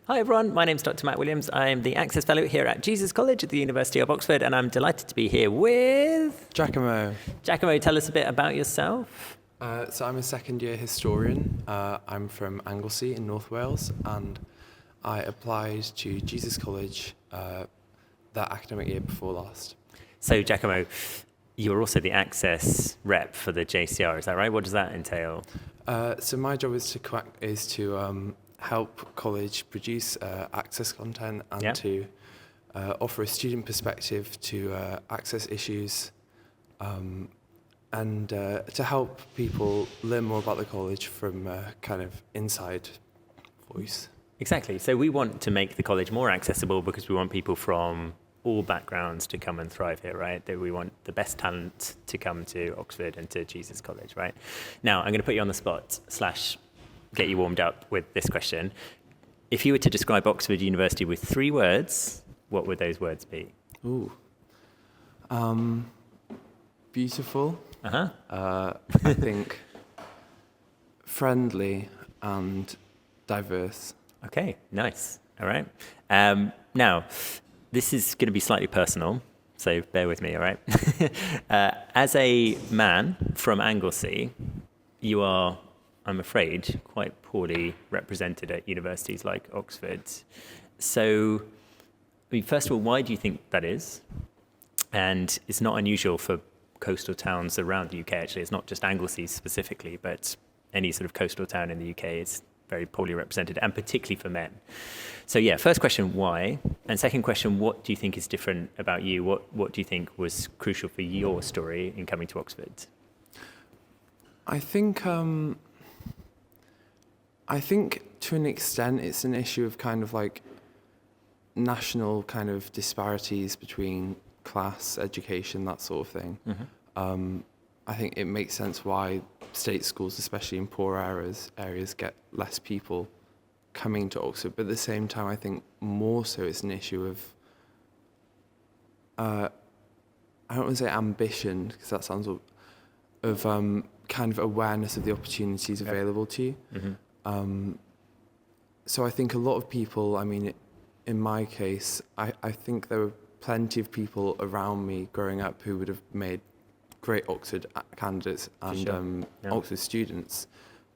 Hi everyone, my name's Dr. Matt Williams. I'm the Access Fellow here at Jesus College at the University of Oxford, and I'm delighted to be here with... Jacquamo. Jacquamo, tell us a bit about yourself. So I'm a second year historian. I'm from Anglesey in North Wales, and I applied to Jesus College that academic year before last. So Jacquamo, you're also the Access Rep for the JCR, is that right? What does that entail? So my job is to help college produce access content and to offer a student perspective to access issues and to help people learn more about the college from a kind of inside voice. Exactly. So we want to make the college more accessible because we want people from all backgrounds to come and thrive here, right? That we want the best talent to come to Oxford and to Jesus College, right? Now, I'm going to put you on the spot / get you warmed up with this question. If you were to describe Oxford University with 3 words, what would those words be? Ooh. Beautiful. Uh-huh. I think friendly and diverse. Okay, nice. All right. Now, this is going to be slightly personal, so bear with me, all right? As a man from Anglesey, you are, I'm afraid, quite poorly represented at universities like Oxford. So, I mean, first of all, why do you think that is? And it's not unusual for coastal towns around the UK, actually. It's not just Anglesey specifically, but any sort of coastal town in the UK is very poorly represented, and particularly for men. So yeah, first question, why? And second question, what do you think is different about you? What do you think was crucial for your story in coming to Oxford? I think to an extent it's an issue of kind of like national kind of disparities between class, education, that sort of thing. Mm-hmm. I think it makes sense why state schools, especially in poor areas get less people coming to Oxford. But at the same time, I think more so it's an issue of, I don't want to say ambition, because that sounds of kind of awareness of the opportunities available to you. Mm-hmm. So I think a lot of people, I mean, in my case, I think there were plenty of people around me growing up who would have made great Oxford candidates and Oxford students.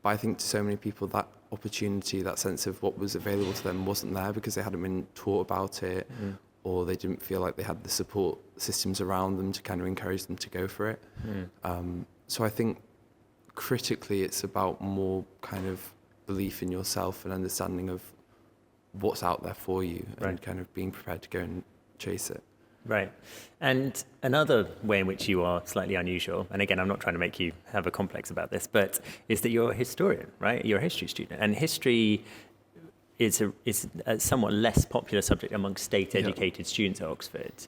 But I think to so many people that opportunity, that sense of what was available to them wasn't there because they hadn't been taught about it, or they didn't feel like they had the support systems around them to kind of encourage them to go for it. So I think critically it's about more kind of belief in yourself and understanding of what's out there for you and kind of being prepared to go and chase it. Right. And another way in which you are slightly unusual, and again, I'm not trying to make you have a complex about this, but is that you're a historian, right? You're a history student. And history is a somewhat less popular subject among state-educated students at Oxford.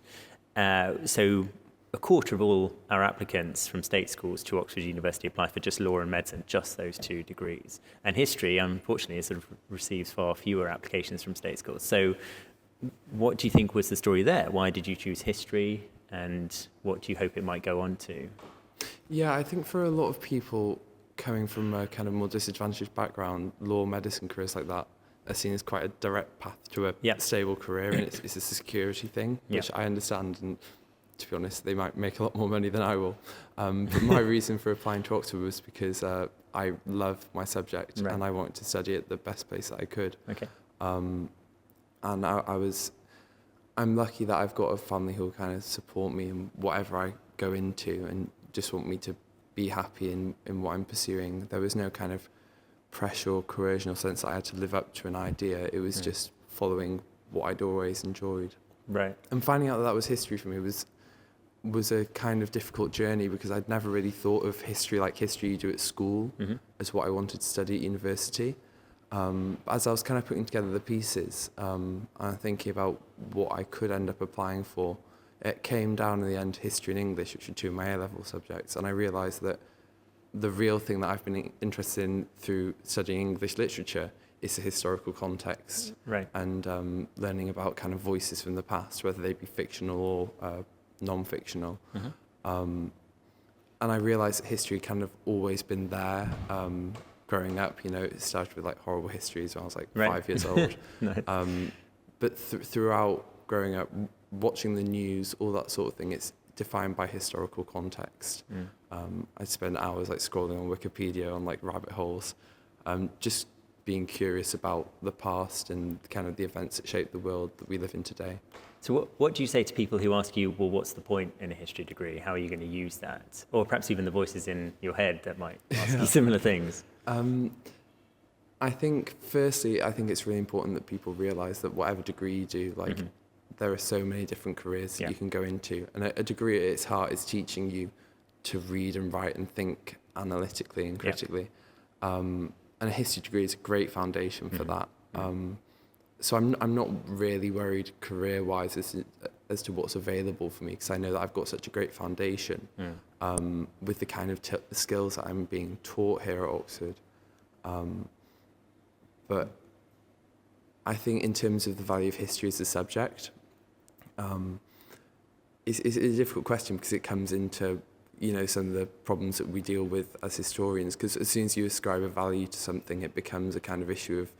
So a quarter of all our applicants from state schools to Oxford University apply for just law and medicine, just those 2 degrees. And history, unfortunately, sort of receives far fewer applications from state schools. So what do you think was the story there? Why did you choose history, and what do you hope it might go on to? Yeah, I think for a lot of people coming from a kind of more disadvantaged background, law, medicine, careers like that are seen as quite a direct path to a stable career, and it's a security thing, which I understand, and to be honest, they might make a lot more money than I will. But my reason for applying to Oxford was because I love my subject and I wanted to study at the best place that I could. Okay. And I'm lucky that I've got a family who will kind of support me in whatever I go into and just want me to be happy in what I'm pursuing. There was no kind of pressure or coercion or sense that I had to live up to an idea. It was just following what I'd always enjoyed. Right. And finding out that was history for me was a kind of difficult journey because I'd never really thought of history like history you do at school as what I wanted to study at university. As I was kind of putting together the pieces and thinking about what I could end up applying for, it came down in the end history and English, which are 2 of my A-level subjects, and I realised that the real thing that I've been interested in through studying English literature is the historical context and learning about kind of voices from the past, whether they be fictional or non-fictional. And I realised that history kind of always been there growing up. It started with like horrible histories when I was like Right. 5 years old. Nice. But throughout growing up, watching the news, all that sort of thing, it's defined by historical context. I spend hours like scrolling on Wikipedia on like rabbit holes, just being curious about the past and kind of the events that shape the world that we live in today. So what do you say to people who ask you, well, what's the point in a history degree? How are you going to use that? Or perhaps even the voices in your head that might ask you similar things. I think, firstly, it's really important that people realise that whatever degree you do, like, there are so many different careers that you can go into. And a degree at its heart is teaching you to read and write and think analytically and critically. And a history degree is a great foundation for that. So I'm not really worried career-wise as to what's available for me, because I know that I've got such a great foundation with the kind of skills that I'm being taught here at Oxford. But I think in terms of the value of history as a subject, it's a difficult question, because it comes into some of the problems that we deal with as historians, because as soon as you ascribe a value to something, it becomes a kind of issue of,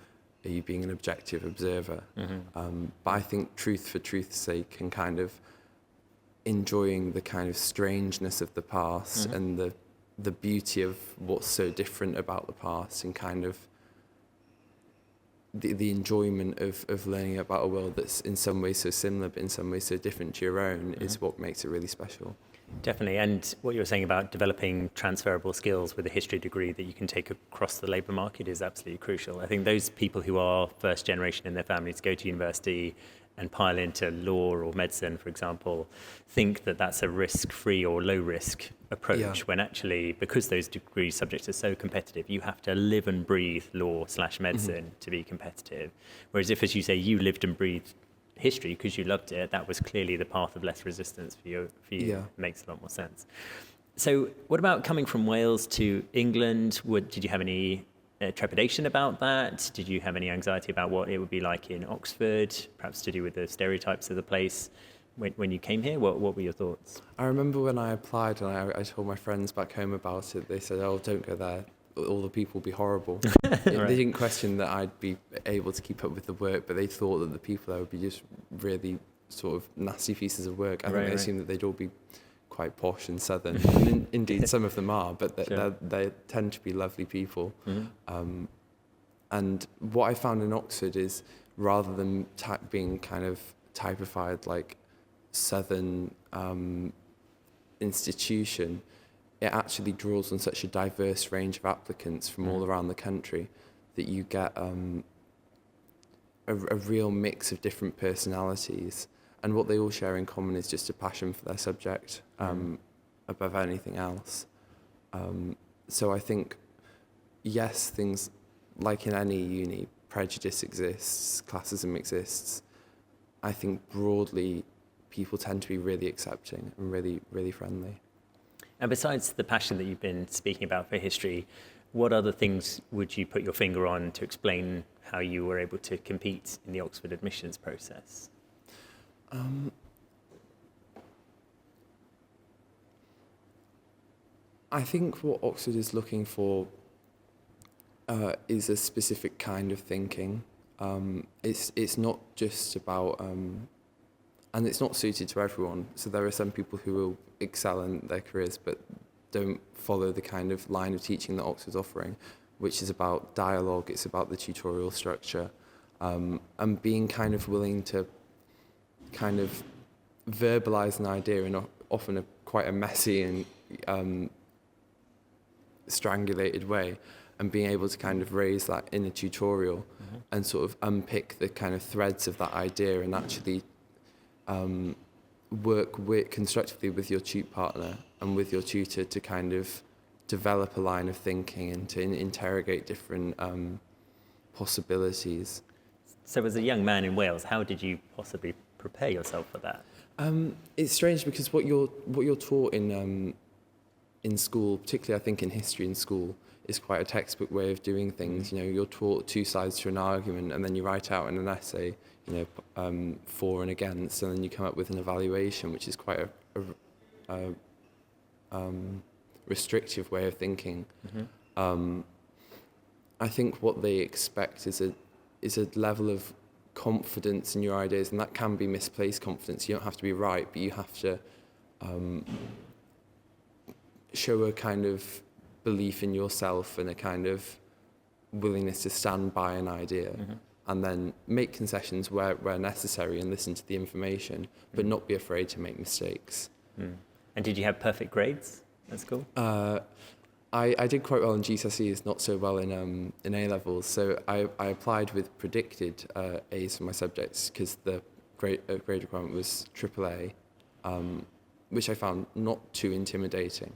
are you being an objective observer? But I think truth for truth's sake, and kind of enjoying the kind of strangeness of the past and the beauty of what's so different about the past, and kind of the enjoyment of learning about a world that's in some ways so similar but in some ways so different to your own is what makes it really special. Definitely. And what you were saying about developing transferable skills with a history degree that you can take across the labour market is absolutely crucial. I think those people who are first generation in their families go to university and pile into law or medicine, for example, think that that's a risk-free or low-risk approach, when actually, because those degree subjects are so competitive, you have to live and breathe law/medicine to be competitive. Whereas if, as you say, you lived and breathed history because you loved it, that was clearly the path of less resistance for you. It makes a lot more sense. So what about coming from Wales to England? Did you have any trepidation about that? Did you have any anxiety about what it would be like in Oxford, perhaps to do with the stereotypes of the place when you came here? What were your thoughts? I remember when I applied and I told my friends back home about it, they said, oh, don't go there. All the people will be horrible. They didn't question that I'd be able to keep up with the work, but they thought that the people there would be just really sort of nasty pieces of work. I think they assumed that they'd all be quite posh and southern. And indeed, some of them are, but they tend to be lovely people. And what I found in Oxford is, rather than being kind of typified like southern institution, it actually draws on such a diverse range of applicants from all around the country that you get a real mix of different personalities. And what they all share in common is just a passion for their subject above anything else. So I think, yes, things like in any uni, prejudice exists, classism exists. I think broadly, people tend to be really accepting and really, really friendly. And besides the passion that you've been speaking about for history, what other things would you put your finger on to explain how you were able to compete in the Oxford admissions process? I think what Oxford is looking for is a specific kind of thinking. It's not just about, and it's not suited to everyone. So there are some people who will excel in their careers but don't follow the kind of line of teaching that Oxford's offering, which is about dialogue, it's about the tutorial structure, and being kind of willing to kind of verbalise an idea in often quite a messy and strangulated way, and being able to kind of raise that in a tutorial and sort of unpick the kind of threads of that idea and actually work constructively with your tute partner and with your tutor to kind of develop a line of thinking and to interrogate different possibilities. So as a young man in Wales, how did you possibly prepare yourself for that? It's strange because what you're taught in school, particularly I think in history in school, is quite a textbook way of doing things. You know, you're taught two sides to an argument, and then you write out in an essay, for and against, and then you come up with an evaluation, which is quite a restrictive way of thinking. I think what they expect is a level of confidence in your ideas, and that can be misplaced confidence. You don't have to be right, but you have to show a kind of belief in yourself and a kind of willingness to stand by an idea, and then make concessions where necessary and listen to the information, but not be afraid to make mistakes. And did you have perfect grades at school? I did quite well in GCSEs, not so well in A-levels. So I applied with predicted A's for my subjects because the grade requirement was AAA, which I found not too intimidating.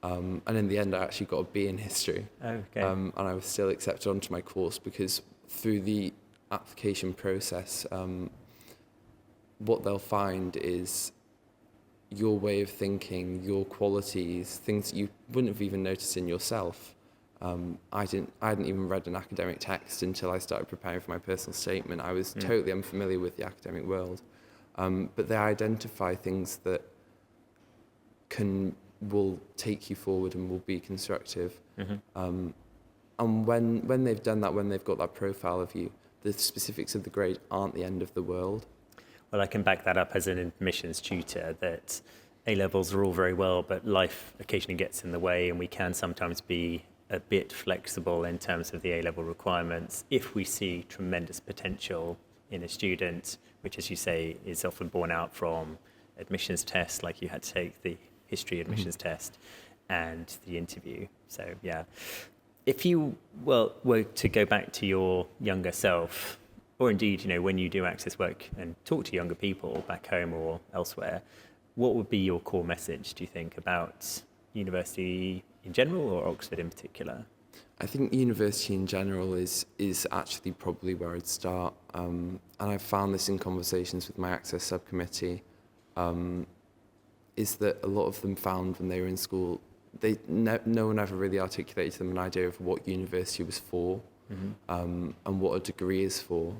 And in the end, I actually got a B in history. Okay. And I was still accepted onto my course because through the application process, what they'll find is your way of thinking, your qualities, things that you wouldn't have even noticed in yourself. I hadn't even read an academic text until I started preparing for my personal statement. I was totally unfamiliar with the academic world. But they identify things that will take you forward and will be constructive. And when they've done that, when they've got that profile of you, the specifics of the grade aren't the end of the world. Well, I can back that up as an admissions tutor, that A-levels are all very well, but life occasionally gets in the way, and we can sometimes be a bit flexible in terms of the A-level requirements if we see tremendous potential in a student, which, as you say, is often borne out from admissions tests, like you had to take the history admissions test and the interview. So, yeah. If you were to go back to your younger self, or indeed, when you do access work and talk to younger people back home or elsewhere, what would be your core message, do you think, about university in general or Oxford in particular? I think university in general is actually probably where I'd start. And I've found this in conversations with my access subcommittee, is that a lot of them found when they were in school, no one ever really articulated to them an idea of what university was for. And what a degree is for.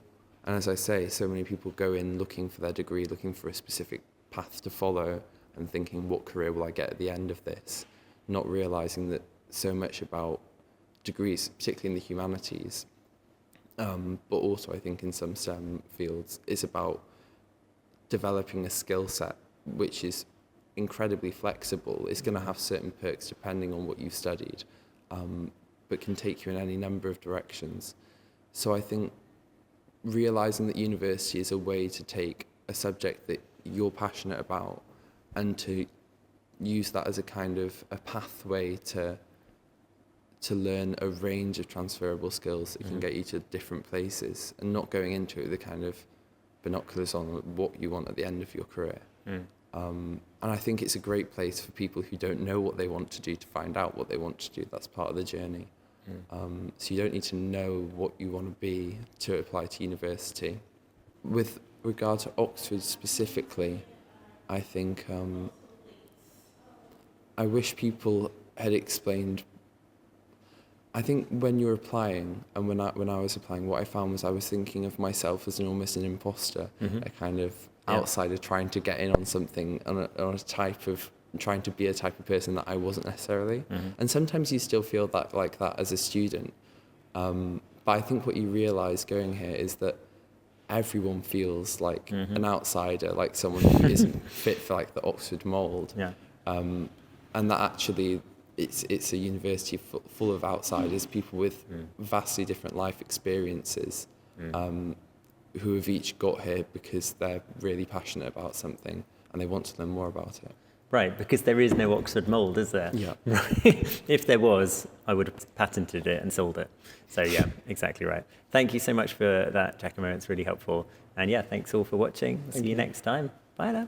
And as I say, so many people go in looking for their degree, looking for a specific path to follow and thinking, what career will I get at the end of this? Not realising that so much about degrees, particularly in the humanities, but also I think in some STEM fields, is about developing a skill set which is incredibly flexible. It's going to have certain perks depending on what you've studied, but can take you in any number of directions. So I think realising that university is a way to take a subject that you're passionate about and to use that as a kind of a pathway to learn a range of transferable skills that can get you to different places, and not going into it with the kind of binoculars on what you want at the end of your career. And I think it's a great place for people who don't know what they want to do to find out what they want to do. That's part of the journey. So you don't need to know what you want to be to apply to university. With regard to Oxford specifically, I think I wish people had explained. I think when you're applying, and when I was applying, what I found was I was thinking of myself as almost an imposter, a kind of outsider trying to get in on something, on a type of trying to be a type of person that I wasn't necessarily. And sometimes you still feel that like that as a student. But I think what you realise going here is that everyone feels like an outsider, like someone who isn't fit for like the Oxford mould. And that actually it's a university full of outsiders, people with vastly different life experiences, who have each got here because they're really passionate about something and they want to learn more about it. Right, because there is no Oxford mould, is there? Yeah. If there was, I would have patented it and sold it. So yeah, exactly right. Thank you so much for that, Jacquamo. It's really helpful. And yeah, thanks all for watching. See you next time. Bye now.